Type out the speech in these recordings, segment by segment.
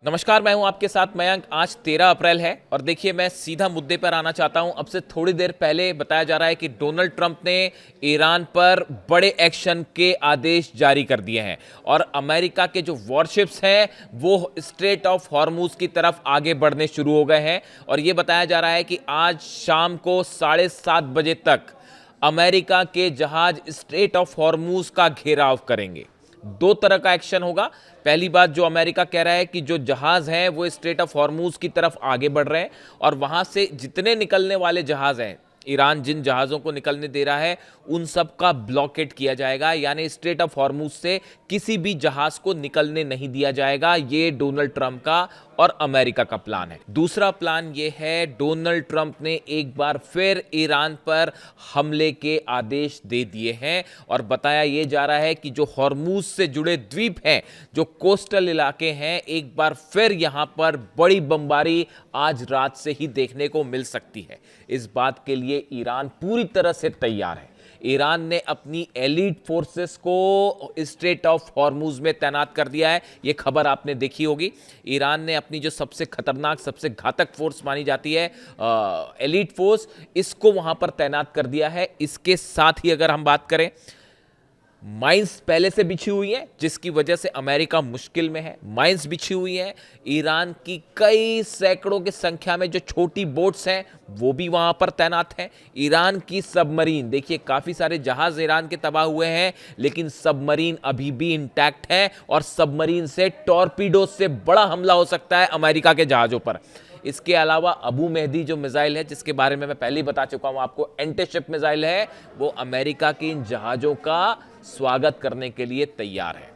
नमस्कार, मैं हूं आपके साथ मयंक। आज 13 अप्रैल है और देखिए मैं सीधा मुद्दे पर आना चाहता हूं। अब से थोड़ी देर पहले बताया जा रहा है कि डोनाल्ड ट्रंप ने ईरान पर बड़े एक्शन के आदेश जारी कर दिए हैं और अमेरिका के जो वॉरशिप्स हैं वो स्ट्रेट ऑफ हॉर्मूज की तरफ आगे बढ़ने शुरू हो गए हैं। और ये बताया जा रहा है कि आज शाम को 7:30 बजे तक अमेरिका के जहाज स्ट्रेट ऑफ हॉर्मूज का घेराव करेंगे। दो तरह का एक्शन होगा। पहली बात, जो अमेरिका कह रहा है कि जो जहाज हैं वो स्ट्रेट ऑफ हॉर्मूज की तरफ आगे बढ़ रहे हैं और वहां से जितने निकलने वाले जहाज हैं, ईरान जिन जहाज़ों को निकलने दे रहा है उन सब का ब्लॉकेट किया जाएगा, यानी स्ट्रेट ऑफ हॉर्मूज से किसी भी जहाज को निकलने नहीं दिया जाएगा। ये डोनाल्ड ट्रंप का और अमेरिका का प्लान है। दूसरा प्लान ये है, डोनाल्ड ट्रंप ने एक बार फिर ईरान पर हमले के आदेश दे दिए हैं और बताया ये जा रहा है कि जो हॉर्मूज से जुड़े द्वीप हैं, जो कोस्टल इलाके हैं, एक बार फिर यहां पर बड़ी बमबारी आज रात से ही देखने को मिल सकती है। इस बात के लिए ईरान पूरी तरह से तैयार है। ईरान ने अपनी एलीट फोर्सेस को स्ट्रेट ऑफ हॉर्मूज में तैनात कर दिया है। यह खबर आपने देखी होगी। ईरान ने अपनी जो सबसे खतरनाक, सबसे घातक फोर्स मानी जाती है एलीट फोर्स, इसको वहां पर तैनात कर दिया है। इसके साथ ही अगर हम बात करें, माइंस पहले से बिछी हुई है जिसकी वजह से अमेरिका मुश्किल में है। माइंस बिछी हुई है। ईरान की कई सैकड़ों की संख्या में जो छोटी बोट्स हैं वो भी वहां पर तैनात हैं। ईरान की सबमरीन, देखिए काफी सारे जहाज ईरान के तबाह हुए हैं लेकिन सबमरीन अभी भी इंटैक्ट है और सबमरीन से टॉर्पीडो से बड़ा हमला हो सकता है अमेरिका के जहाजों पर। इसके अलावा अबू मेहदी जो मिसाइल है, जिसके बारे में मैं पहले ही बता चुका हूं आपको, एंटीशिप मिसाइल है, वो अमेरिका के इन जहाजों का स्वागत करने के लिए तैयार है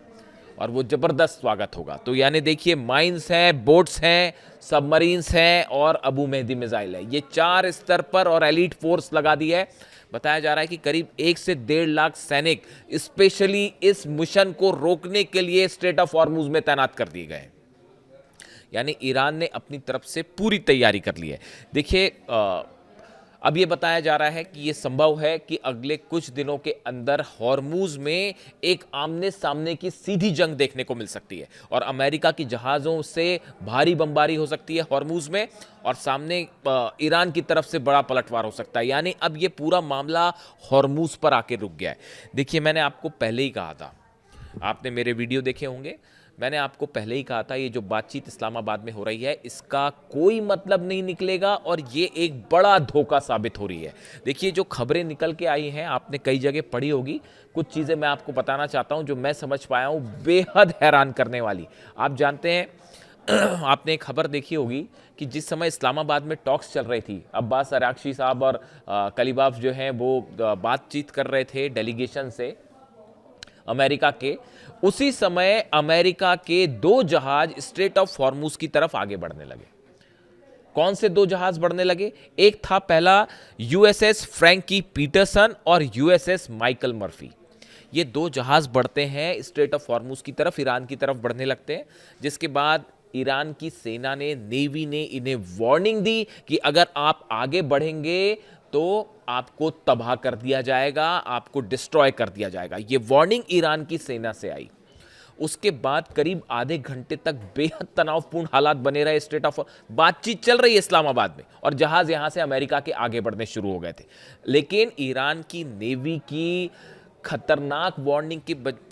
और वो जबरदस्त स्वागत होगा। तो यानी देखिए, माइंस हैं, बोट्स हैं, सबमरीन्स हैं और अबू मेहदी मिसाइल है। ये 4 स्तर पर और एलीट फोर्स लगा दी है। बताया जा रहा है कि करीब 1 से 1.5 लाख सैनिक स्पेशली इस मिशन को रोकने के लिए स्ट्रेट ऑफ हॉर्मूज में तैनात कर दिए गए हैं। यानी ईरान ने अपनी तरफ से पूरी तैयारी कर ली है। देखिए, अब ये बताया जा रहा है कि ये संभव है कि अगले कुछ दिनों के अंदर हॉर्मूज में एक आमने सामने की सीधी जंग देखने को मिल सकती है और अमेरिका की जहाज़ों से भारी बमबारी हो सकती है हॉर्मूज में और सामने ईरान की तरफ से बड़ा पलटवार हो सकता है। यानी अब ये पूरा मामला हॉर्मूज पर आके रुक गया है। देखिए, मैंने आपको पहले ही कहा था, आपने मेरे वीडियो देखे होंगे, मैंने आपको पहले ही कहा था ये जो बातचीत इस्लामाबाद में हो रही है इसका कोई मतलब नहीं निकलेगा और ये एक बड़ा धोखा साबित हो रही है। देखिए, जो खबरें निकल के आई हैं आपने कई जगह पढ़ी होगी। कुछ चीज़ें मैं आपको बताना चाहता हूं जो मैं समझ पाया हूं, बेहद हैरान करने वाली। आप जानते हैं आपने एक खबर देखी होगी कि जिस समय इस्लामाबाद में टॉक्स चल रही थी, अब्बास अरागची साहब और कलीबाफ जो हैं वो बातचीत कर रहे थे डेलीगेशन से अमेरिका के, उसी समय अमेरिका के 2 जहाज स्ट्रेट ऑफ हॉर्मूज की तरफ आगे बढ़ने लगे। कौन से 2 जहाज बढ़ने लगे? एक था पहला यूएसएस फ्रैंकी पीटरसन और यूएसएस माइकल मर्फी। ये 2 जहाज बढ़ते हैं स्ट्रेट ऑफ हॉर्मूज की तरफ, ईरान की तरफ बढ़ने लगते हैं, जिसके बाद ईरान की सेना ने, नेवी ने इन्हें वार्निंग दी कि अगर आप आगे बढ़ेंगे तो आपको तबाह कर दिया जाएगा, आपको डिस्ट्रॉय कर दिया जाएगा। ये वार्निंग ईरान की सेना से आई। उसके बाद करीब आधे घंटे तक बेहद तनावपूर्ण हालात बने रहे स्ट्रेट ऑफ, बातचीत चल रही है इस्लामाबाद में और जहाज यहां से अमेरिका के आगे बढ़ने शुरू हो गए थे, लेकिन ईरान की नेवी की खतरनाक वार्निंग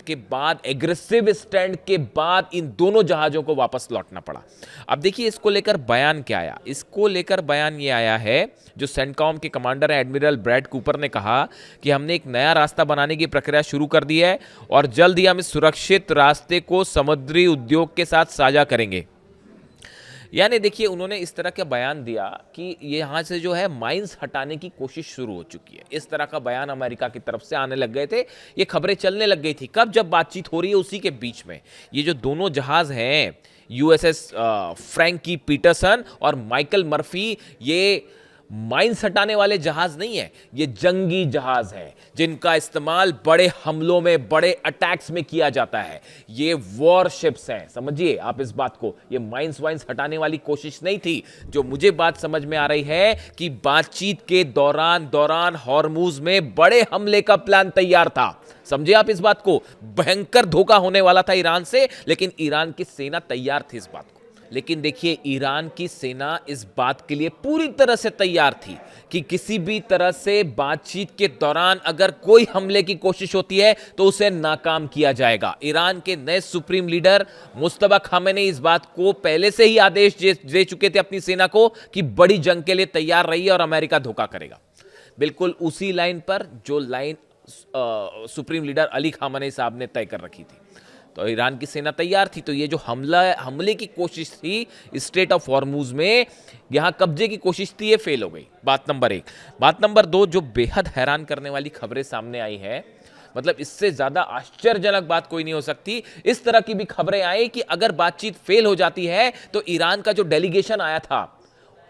के बाद, एग्रेसिव स्टैंड के बाद इन दोनों जहाजों को वापस लौटना पड़ा। अब देखिए, इसको लेकर बयान क्या आया। इसको लेकर बयान ये आया है, जो सेंटकॉम के कमांडर हैं एडमिरल ब्रैड कूपर ने कहा कि हमने एक नया रास्ता बनाने की प्रक्रिया शुरू कर दी है और जल्द ही हम इस सुरक्षित रास्ते को समुद्री उद्योग के साथ साझा करेंगे। यानी देखिए, उन्होंने इस तरह का बयान दिया कि यहाँ से जो है माइंस हटाने की कोशिश शुरू हो चुकी है। इस तरह का बयान अमेरिका की तरफ से आने लग गए थे। ये खबरें चलने लग गई थी। कब? जब बातचीत हो रही है उसी के बीच में ये जो दोनों जहाज हैं, यूएसएस फ्रैंकी पीटरसन और माइकल मर्फी, ये माइंस हटाने वाले जहाज नहीं है, ये जंगी जहाज हैं जिनका इस्तेमाल बड़े हमलों में, बड़े अटैक्स में किया जाता है। ये वॉरशिप्स हैं, समझिए आप इस बात को। ये माइंस वाइंस हटाने वाली कोशिश नहीं थी। जो मुझे बात समझ में आ रही है कि बातचीत के दौरान हॉर्मूज में बड़े हमले का प्लान तैयार था। समझे आप इस बात को। भयंकर धोखा होने वाला था ईरान से, लेकिन ईरान की सेना तैयार थी इस बात को। लेकिन देखिए ईरान की सेना इस बात के लिए पूरी तरह से तैयार थी कि किसी भी तरह से बातचीत के दौरान अगर कोई हमले की कोशिश होती है तो उसे नाकाम किया जाएगा। ईरान के नए सुप्रीम लीडर मुस्तफा खामेनी इस बात को पहले से ही आदेश दे चुके थे अपनी सेना को कि बड़ी जंग के लिए तैयार रहिए और अमेरिका धोखा करेगा। बिल्कुल उसी लाइन पर जो line supreme leader Ali Khamenei साहब ने तय कर रखी थी। तो ईरान की सेना तैयार थी। तो ये जो हमले की कोशिश थी स्ट्रेट ऑफ हॉर्मुज में, यहां कब्जे की कोशिश थी, ये फेल हो गई। बात नंबर 1। बात नंबर 2, जो बेहद हैरान करने वाली खबरें सामने आई है, मतलब इससे ज्यादा आश्चर्यजनक बात कोई नहीं हो सकती। इस तरह की भी खबरें आई कि अगर बातचीत फेल हो जाती है तो ईरान का जो डेलीगेशन आया था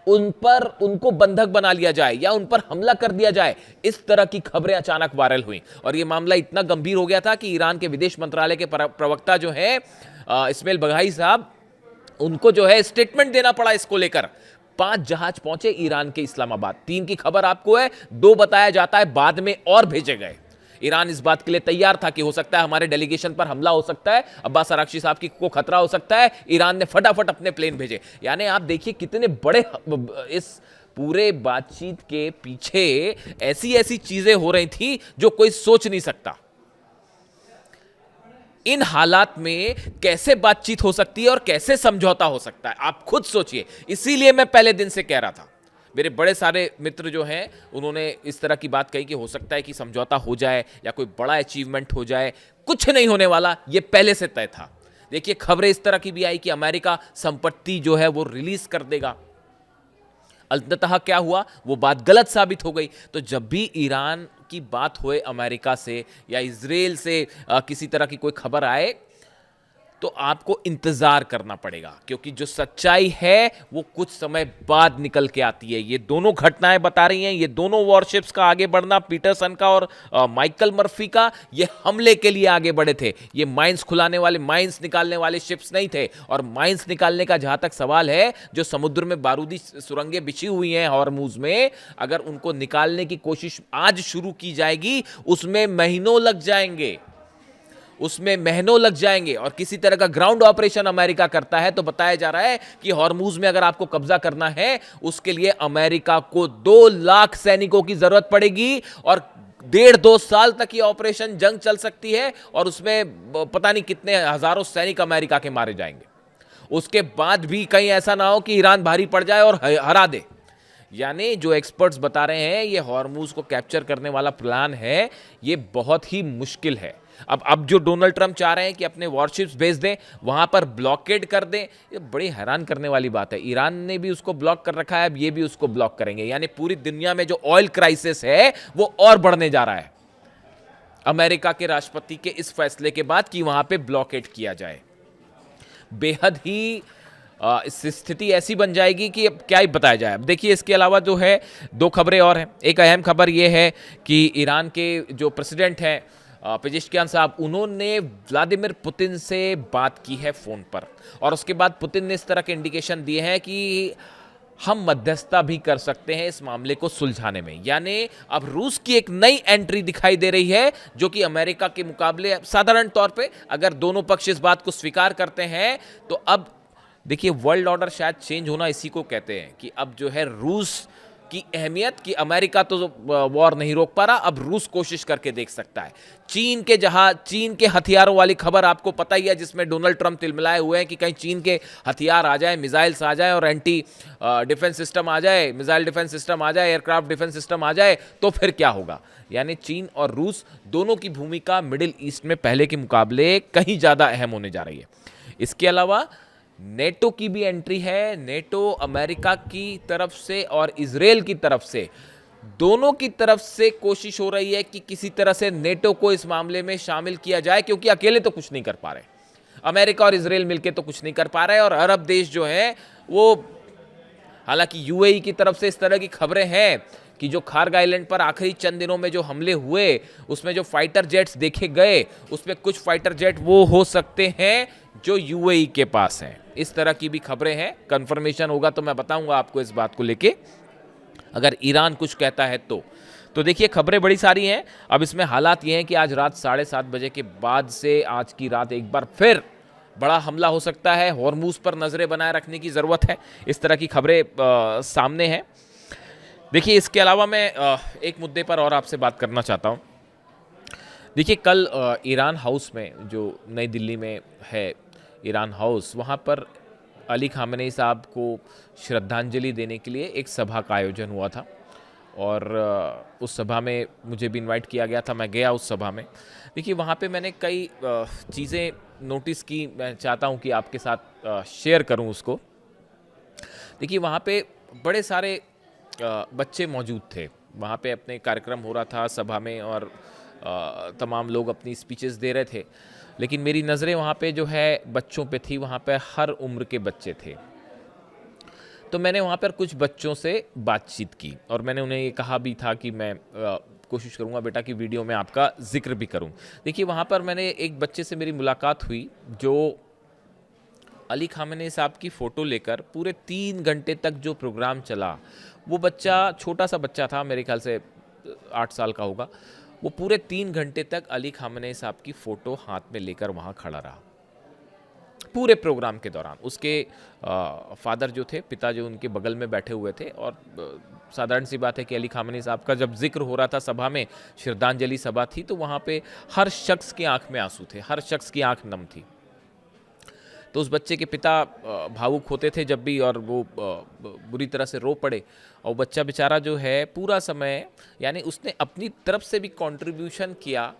उनको बंधक बना लिया जाए या उन पर हमला कर दिया जाए। इस तरह की खबरें अचानक वायरल हुई और यह मामला इतना गंभीर हो गया था कि ईरान के विदेश मंत्रालय के प्रवक्ता जो है इस्माइल बघाई साहब, उनको जो है स्टेटमेंट देना पड़ा इसको लेकर। 5 जहाज पहुंचे ईरान के इस्लामाबाद। 3 की खबर आपको है, 2 बताया जाता है बाद में और भेजे गए। ईरान इस बात के लिए तैयार था कि हो सकता है हमारे डेलीगेशन पर हमला हो सकता है, अब्बास अराक्ची साहब को खतरा हो सकता है। ईरान ने फटाफट अपने प्लेन भेजे। यानी आप देखिए कितने बड़े इस पूरे बातचीत के पीछे ऐसी ऐसी चीजें हो रही थी जो कोई सोच नहीं सकता। इन हालात में कैसे बातचीत हो सकती है और कैसे समझौता हो सकता है, आप खुद सोचिए। इसीलिए मैं पहले दिन से कह रहा था, मेरे बड़े सारे मित्र जो हैं उन्होंने इस तरह की बात कही कि हो सकता है कि समझौता हो जाए या कोई बड़ा अचीवमेंट हो जाए। कुछ नहीं होने वाला, ये पहले से तय था। देखिए खबरें इस तरह की भी आई कि अमेरिका संपत्ति जो है वो रिलीज कर देगा। अंततः क्या हुआ, वो बात गलत साबित हो गई। तो जब भी ईरान की बात होए अमेरिका से या इजराइल से किसी तरह की कोई खबर आए तो आपको इंतजार करना पड़ेगा, क्योंकि जो सच्चाई है वो कुछ समय बाद निकल के आती है। ये दोनों घटनाएं बता रही हैं, ये दोनों वॉरशिप्स का आगे बढ़ना, पीटरसन का और माइकल मर्फी का, ये हमले के लिए आगे बढ़े थे। ये माइंस खुलाने वाले, माइंस निकालने वाले शिप्स नहीं थे। और माइंस निकालने का जहां तक सवाल है, जो समुद्र में बारूदी सुरंगें बिछी हुई हैं हॉर्मुज में, अगर उनको निकालने की कोशिश आज शुरू की जाएगी उसमें महीनों लग जाएंगे, उसमें महीनों लग जाएंगे। और किसी तरह का ग्राउंड ऑपरेशन अमेरिका करता है तो बताया जा रहा है कि हॉर्मुज में अगर आपको कब्जा करना है उसके लिए अमेरिका को 2 लाख सैनिकों की जरूरत पड़ेगी और 1.5-2 साल तक ये ऑपरेशन जंग चल सकती है और उसमें पता नहीं कितने हजारों सैनिक अमेरिका के मारे जाएंगे। उसके बाद भी कहीं ऐसा ना हो कि ईरान भारी पड़ जाए और हरा दे। यानी जो एक्सपर्ट्स बता रहे हैं ये हॉर्मुज को कैप्चर करने वाला प्लान है, ये बहुत ही मुश्किल है। अब जो डोनाल्ड ट्रंप चाह रहे हैं कि अपने वॉरशिप्स भेज दें, वहां पर ब्लॉकेड कर दें, ये बड़ी हैरान करने वाली बात है। ईरान ने भी उसको ब्लॉक कर रखा है, अब ये भी उसको ब्लॉक करेंगे। यानी पूरी दुनिया में जो ऑयल क्राइसिस है वो और बढ़ने जा रहा है अमेरिका के राष्ट्रपति के इस फैसले के बाद कि वहां पे ब्लॉकेड किया जाए। बेहद ही इस स्थिति ऐसी बन जाएगी कि अब क्या ही बताया जाए। अब देखिए इसके अलावा जो है 2 खबरें और हैं। एक अहम खबर यह है कि ईरान के जो प्रेसिडेंट हैं पेजेश्कियान साहब, उन्होंने व्लादिमीर पुतिन से बात की है फोन पर और उसके बाद पुतिन ने इस तरह के इंडिकेशन दिए हैं कि हम मध्यस्थता भी कर सकते हैं इस मामले को सुलझाने में। यानी अब रूस की एक नई एंट्री दिखाई दे रही है जो कि अमेरिका के मुकाबले साधारण तौर पे अगर दोनों पक्ष इस बात को स्वीकार करते हैं तो अब देखिए वर्ल्ड ऑर्डर शायद चेंज होना इसी को कहते हैं कि अब जो है रूस की अहमियत कि अमेरिका तो वॉर नहीं रोक पा रहा, अब रूस कोशिश करके देख सकता है। चीन के हथियारों वाली खबर आपको पता ही है, जिसमें डोनाल्ड ट्रंप तिलमिलाए हुए हैं कि कहीं चीन के हथियार आ जाए, मिसाइल्स आ जाए और एंटी डिफेंस सिस्टम आ जाए, मिसाइल डिफेंस सिस्टम आ जाए, एयरक्राफ्ट डिफेंस सिस्टम आ जाए तो फिर क्या होगा। यानी चीन और रूस दोनों की भूमिका मिडिल ईस्ट में पहले के मुकाबले कहीं ज़्यादा अहम होने जा रही है। इसके अलावा नेटो की भी एंट्री है। नेटो अमेरिका की तरफ से और इजराइल की तरफ से, दोनों की तरफ से कोशिश हो रही है कि किसी तरह से नेटो को इस मामले में शामिल किया जाए, क्योंकि अकेले तो कुछ नहीं कर पा रहे। अमेरिका और इजराइल मिलकर तो कुछ नहीं कर पा रहे और अरब देश जो है वो, हालांकि यूएई की तरफ से इस तरह की खबरें हैं कि जो खार्ग आइलैंड पर आखिरी चंद दिनों में जो हमले हुए उसमें जो फाइटर जेट्स देखे गए उसमें कुछ फाइटर जेट वो हो सकते हैं जो यूएई के पास हैं। इस तरह की भी खबरें हैं। कंफर्मेशन होगा तो मैं बताऊंगा आपको इस बात को लेके, अगर ईरान कुछ कहता है तो देखिए खबरें बड़ी सारी हैं। अब इसमें हालात ये हैं कि आज रात 7:30 बजे के बाद से आज की रात एक बार फिर बड़ा हमला हो सकता है, हॉर्मूज पर नज़रें बनाए रखने की ज़रूरत है, इस तरह की खबरें सामने हैं। देखिए, इसके अलावा मैं एक मुद्दे पर और आपसे बात करना चाहता हूँ। देखिए, कल ईरान हाउस में, जो नई दिल्ली में है ईरान हाउस, वहाँ पर अली ख़ामेनी साहब को श्रद्धांजलि देने के लिए एक सभा का आयोजन हुआ था और उस सभा में मुझे भी इनवाइट किया गया था। मैं गया उस सभा में। देखिए, वहाँ पे मैंने कई चीज़ें नोटिस की, मैं चाहता हूँ कि आपके साथ शेयर करूँ उसको। देखिए, वहाँ पे बड़े सारे बच्चे मौजूद थे। वहाँ पे अपने कार्यक्रम हो रहा था सभा में और तमाम लोग अपनी स्पीचेस दे रहे थे, लेकिन मेरी नज़रें वहाँ पे जो है बच्चों पे थी। वहाँ पे हर उम्र के बच्चे थे। तो मैंने वहाँ पर कुछ बच्चों से बातचीत की और मैंने उन्हें ये कहा भी था कि मैं कोशिश करूँगा बेटा कि वीडियो में आपका जिक्र भी करूँ। देखिए, वहाँ पर मैंने एक बच्चे से मेरी मुलाकात हुई जो अली ख़ामेनी साहब की फ़ोटो लेकर पूरे 3 घंटे तक जो प्रोग्राम चला, वो बच्चा छोटा सा बच्चा था, मेरे ख्याल से 8 साल का होगा। वो पूरे 3 घंटे तक अली ख़ामेनी साहब की फ़ोटो हाथ में लेकर वहाँ खड़ा रहा पूरे प्रोग्राम के दौरान। उसके फादर जो थे, पिता जो उनके बगल में बैठे हुए थे, और साधारण सी बात है कि अली ख़ामेनी साहब का जब जिक्र हो रहा था सभा में, श्रद्धांजलि सभा थी, तो वहाँ पे हर शख्स की आंख में आंसू थे, हर शख्स की आंख नम थी। तो उस बच्चे के पिता भावुक होते थे जब भी, और वो बुरी तरह से रो पड़े। और बच्चा बेचारा जो है पूरा समय, यानी उसने अपनी तरफ से भी कंट्रीब्यूशन किया।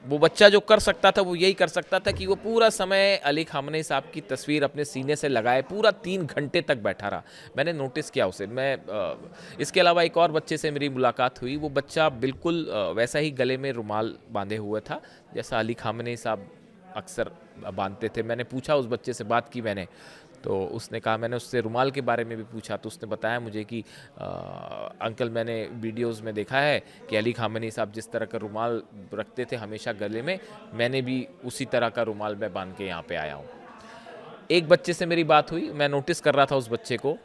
वो बच्चा जो कर सकता था वो यही कर सकता था कि वो पूरा समय अली ख़ामेनी साहब की तस्वीर अपने सीने से लगाए पूरा 3 घंटे तक बैठा रहा। मैंने नोटिस किया उसे। मैं इसके अलावा एक और बच्चे से मेरी मुलाकात हुई। वो बच्चा बिल्कुल वैसा ही गले में रुमाल बांधे हुए था जैसा अली ख़ामेनी साहब अक्सर बांधते थे। मैंने पूछा, उस बच्चे से बात की मैंने, तो उसने कहा, मैंने उससे रुमाल के बारे में भी पूछा तो उसने बताया मुझे कि अंकल, मैंने वीडियोस में देखा है कि अली ख़ामेनी साहब जिस तरह का रुमाल रखते थे हमेशा गले में, मैंने भी उसी तरह का रुमाल मैं बांध के यहाँ पे आया हूँ। एक बच्चे से मेरी बात हुई। मैं नोटिस कर रहा था उस बच्चे को,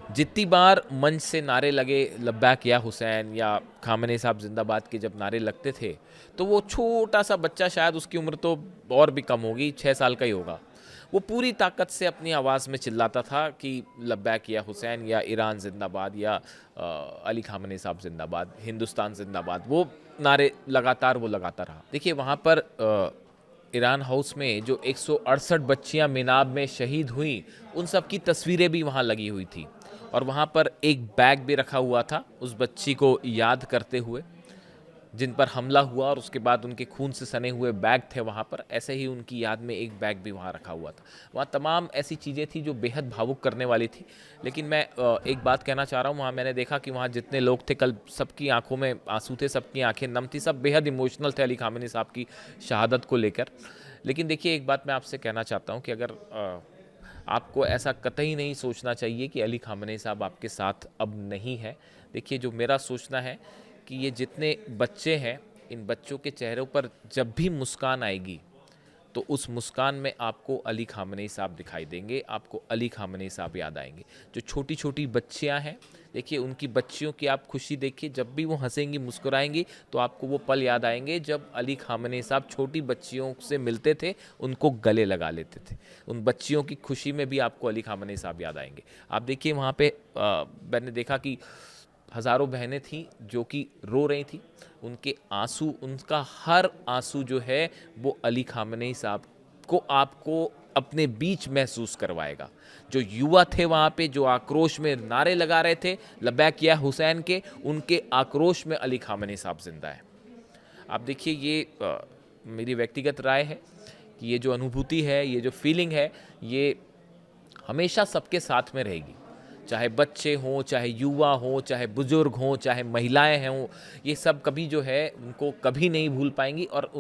जितनी बार मंच से नारे लगे लब्बैक या हुसैन या ख़ामेनी साहब जिंदाबाद के जब नारे लगते थे, तो वो छोटा सा बच्चा, शायद उसकी उम्र तो और भी कम होगी, 6 साल का ही होगा, वो पूरी ताकत से अपनी आवाज़ में चिल्लाता था कि लब्बैक या हुसैन या ईरान जिंदाबाद या अली ख़ामेनी साहब जिंदाबाद, हिंदुस्तान जिंदाबाद। वो नारे लगातार वो लगाता रहा। देखिए, वहाँ पर ईरान हाउस में जो 168 बच्चियाँ मिनाब में शहीद हुई, उन सब की तस्वीरें भी वहाँ लगी हुई थी। और वहाँ पर एक बैग भी रखा हुआ था उस बच्ची को याद करते हुए, जिन पर हमला हुआ, और उसके बाद उनके खून से सने हुए बैग थे वहाँ पर। ऐसे ही उनकी याद में एक बैग भी वहाँ रखा हुआ था। वहाँ तमाम ऐसी चीज़ें थी जो बेहद भावुक करने वाली थी। लेकिन मैं एक बात कहना चाह रहा हूँ, वहाँ मैंने देखा कि वहाँ जितने लोग थे कल, सबकी आंखों में आंसू थे, सबकी आंखें नम थी, सब बेहद इमोशनल थे अली ख़ामेनी साहब की शहादत को लेकर। लेकिन देखिए, एक बात मैं आपसे कहना चाहता हूँ कि अगर आपको ऐसा कतई नहीं सोचना चाहिए कि अली ख़ामेनी साहब आपके साथ अब नहीं है। देखिए, जो मेरा सोचना है कि ये जितने बच्चे हैं, इन बच्चों के चेहरों पर जब भी मुस्कान आएगी, तो उस मुस्कान में आपको अली ख़ामेनी साहब दिखाई देंगे, आपको अली ख़ामेनी साहब याद आएंगे। जो छोटी छोटी बच्चियां हैं, देखिए, उनकी बच्चियों की आप खुशी देखिए, जब भी वो हंसेंगी, मुस्कुराएंगी, तो आपको वो पल याद आएंगे जब अली ख़ामेनी साहब छोटी बच्चियों से मिलते थे, उनको गले लगा लेते थे। उन बच्चियों की खुशी में भी आपको अली ख़ामेनी साहब याद आएंगे। आप देखिए, वहाँ पे मैंने देखा कि हज़ारों बहनें थीं जो कि रो रही थी। उनके आंसू, उनका हर आंसू जो है वो अली ख़ामेनी साहब को आपको अपने बीच महसूस करवाएगा। जो युवा थे वहाँ पे, जो आक्रोश में नारे लगा रहे थे लब्बैक या हुसैन के, उनके आक्रोश में अली ख़ामेनी साहब जिंदा है। आप देखिए, ये मेरी व्यक्तिगत राय है कि ये जो अनुभूति है, ये जो फीलिंग है, ये हमेशा सबके साथ में रहेगी। चाहे बच्चे हों, चाहे युवा हों, चाहे बुजुर्ग हों, चाहे महिलाएं हों, ये सब कभी जो है उनको कभी नहीं भूल पाएंगी। और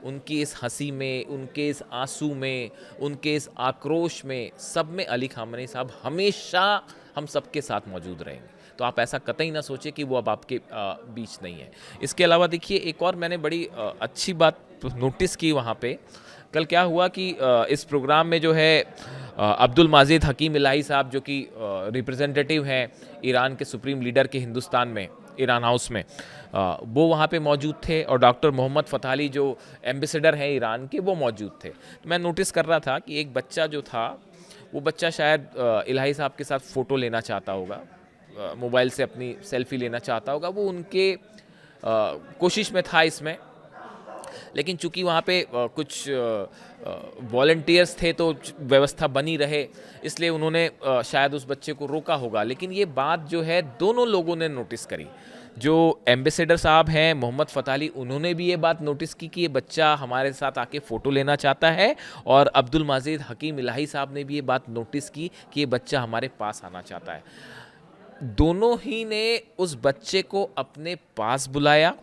उनकी इस हंसी में, उनके इस आंसू में, उनके इस आक्रोश में, सब में अली ख़ामेनी साहब हमेशा हम सबके साथ मौजूद रहेंगे। तो आप ऐसा कतई ना सोचें कि वो अब आपके बीच नहीं है। इसके अलावा देखिए, एक और मैंने बड़ी अच्छी बात नोटिस की वहाँ पे। कल क्या हुआ कि इस प्रोग्राम में जो है अब्दुल माजिद हकीम इलाही साहब, जो कि रिप्रेजेंटेटिव हैं ईरान के सुप्रीम लीडर के हिंदुस्तान में, ईरान हाउस में, वो वहाँ पे मौजूद थे और डॉक्टर मोहम्मद फ़तह अली जो एम्बेसडर हैं ईरान के, वो मौजूद थे। तो मैं नोटिस कर रहा था कि एक बच्चा जो था, वो बच्चा शायद इलाही साहब के साथ फ़ोटो लेना चाहता होगा, मोबाइल से अपनी सेल्फी लेना चाहता होगा, वो उनके कोशिश में था इसमें। लेकिन चूंकि वहाँ पे कुछ वॉलंटियर्स थे तो व्यवस्था बनी रहे, इसलिए उन्होंने शायद उस बच्चे को रोका होगा। लेकिन ये बात जो है दोनों लोगों ने नोटिस करी। जो एम्बेसडर साहब हैं मोहम्मद फ़तह अली, उन्होंने भी ये बात नोटिस की कि ये बच्चा हमारे साथ आके फ़ोटो लेना चाहता है, और अब्दुल माजिद हकीम इलाही साहब ने भी ये बात नोटिस की कि ये बच्चा हमारे पास आना चाहता है। दोनों ही ने उस बच्चे को अपने पास बुलाया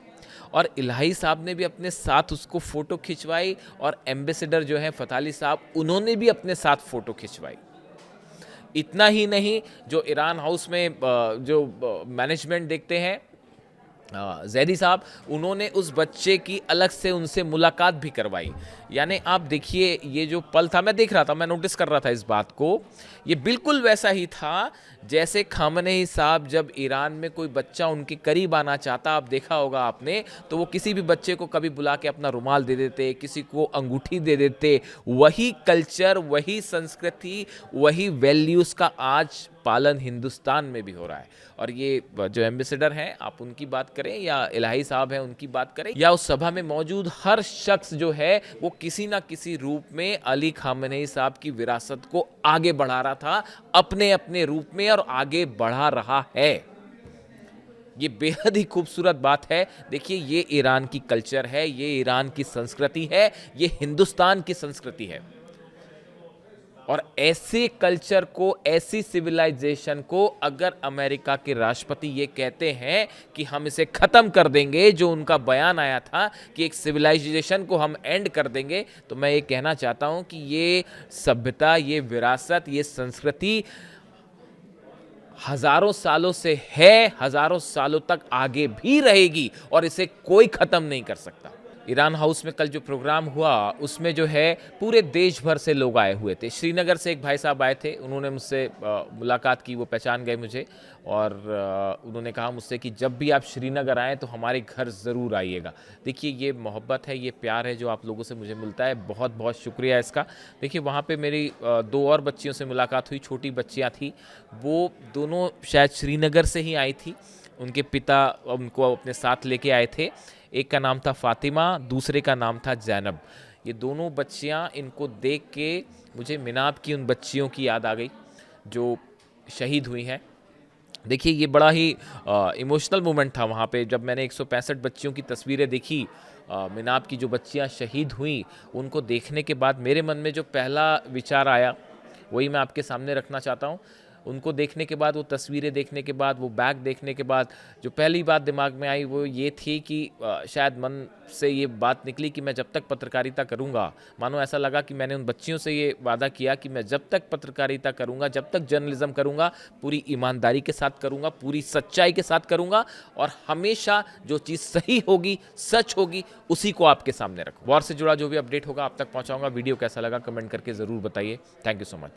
और इलाही साहब ने भी अपने साथ उसको फ़ोटो खिंचवाई, और एम्बेसडर जो हैं फ़तह अली साहब, उन्होंने भी अपने साथ फ़ोटो खिंचवाई। इतना ही नहीं, जो ईरान हाउस में जो मैनेजमेंट देखते हैं जैदी साहब, उन्होंने उस बच्चे की अलग से उनसे मुलाकात भी करवाई। यानी आप देखिए, ये जो पल था, मैं देख रहा था, मैं नोटिस कर रहा था इस बात को, ये बिल्कुल वैसा ही था जैसे खामनेई साहब जब ईरान में कोई बच्चा उनके करीब आना चाहता, आप देखा होगा आपने, तो वो किसी भी बच्चे को कभी बुला के अपना रुमाल दे देते, किसी को अंगूठी दे देते। वही कल्चर, वही संस्कृति, वही वैल्यूज़ का आज पालन हिंदुस्तान में भी हो रहा है। और ये जो एम्बेसडर हैं, आप उनकी बात करें या इलाही साहब हैं उनकी बात करें, या उस सभा में मौजूद हर शख्स जो है, वो किसी ना किसी रूप में अली खामनेई साहब की विरासत को आगे बढ़ा रहा था, अपने अपने रूप में, और आगे बढ़ा रहा है। ये बेहद ही खूबसूरत बात है। देखिए, ये ईरान की कल्चर है, ये ईरान की संस्कृति है, ये हिंदुस्तान की संस्कृति है। और ऐसे कल्चर को, ऐसी सिविलाइजेशन को अगर अमेरिका के राष्ट्रपति ये कहते हैं कि हम इसे ख़त्म कर देंगे, जो उनका बयान आया था कि एक सिविलाइजेशन को हम एंड कर देंगे, तो मैं ये कहना चाहता हूँ कि ये सभ्यता, ये विरासत, ये संस्कृति हज़ारों सालों से है, हज़ारों सालों तक आगे भी रहेगी, और इसे कोई ख़त्म नहीं कर सकता। ईरान हाउस में कल जो प्रोग्राम हुआ, उसमें जो है पूरे देश भर से लोग आए हुए थे। श्रीनगर से एक भाई साहब आए थे, उन्होंने मुझसे मुलाकात की, वो पहचान गए मुझे, और उन्होंने कहा मुझसे कि जब भी आप श्रीनगर आएँ तो हमारे घर ज़रूर आइएगा। देखिए, ये मोहब्बत है, ये प्यार है जो आप लोगों से मुझे मिलता है, बहुत बहुत शुक्रिया इसका। देखिए, वहाँ पे मेरी 2 और बच्चियों से मुलाकात हुई, छोटी बच्चियाँ थी, वो दोनों शायद श्रीनगर से ही आई थी। उनके पिता उनको अपने साथ लेके आए थे। एक का नाम था फ़ातिमा, दूसरे का नाम था ज़ैनब। ये दोनों बच्चियाँ, इनको देख के मुझे मिनाब की उन बच्चियों की याद आ गई जो शहीद हुई हैं। देखिए, ये बड़ा ही इमोशनल मोमेंट था वहाँ पे, जब मैंने 165 बच्चियों की तस्वीरें देखी। मिनाब की जो बच्चियाँ शहीद हुई, उनको देखने के बाद मेरे मन में जो पहला विचार आया, वही मैं आपके सामने रखना चाहता हूँ। उनको देखने के बाद, वो तस्वीरें देखने के बाद, वो बैग देखने के बाद, जो पहली बात दिमाग में आई वो ये थी कि शायद मन से ये बात निकली कि मैं जब तक पत्रकारिता करूँगा, मानो ऐसा लगा कि मैंने उन बच्चियों से ये वादा किया कि मैं जब तक पत्रकारिता करूँगा, जब तक जर्नलिज्म करूँगा, पूरी ईमानदारी के साथ करूँगा, पूरी सच्चाई के साथ करूँगा, और हमेशा जो चीज़ सही होगी, सच होगी, उसी को आपके सामने रखूँ। वॉर से जुड़ा जो भी अपडेट होगा आप तक पहुँचाऊँगा। वीडियो कैसा लगा कमेंट करके ज़रूर बताइए। Thank you so much.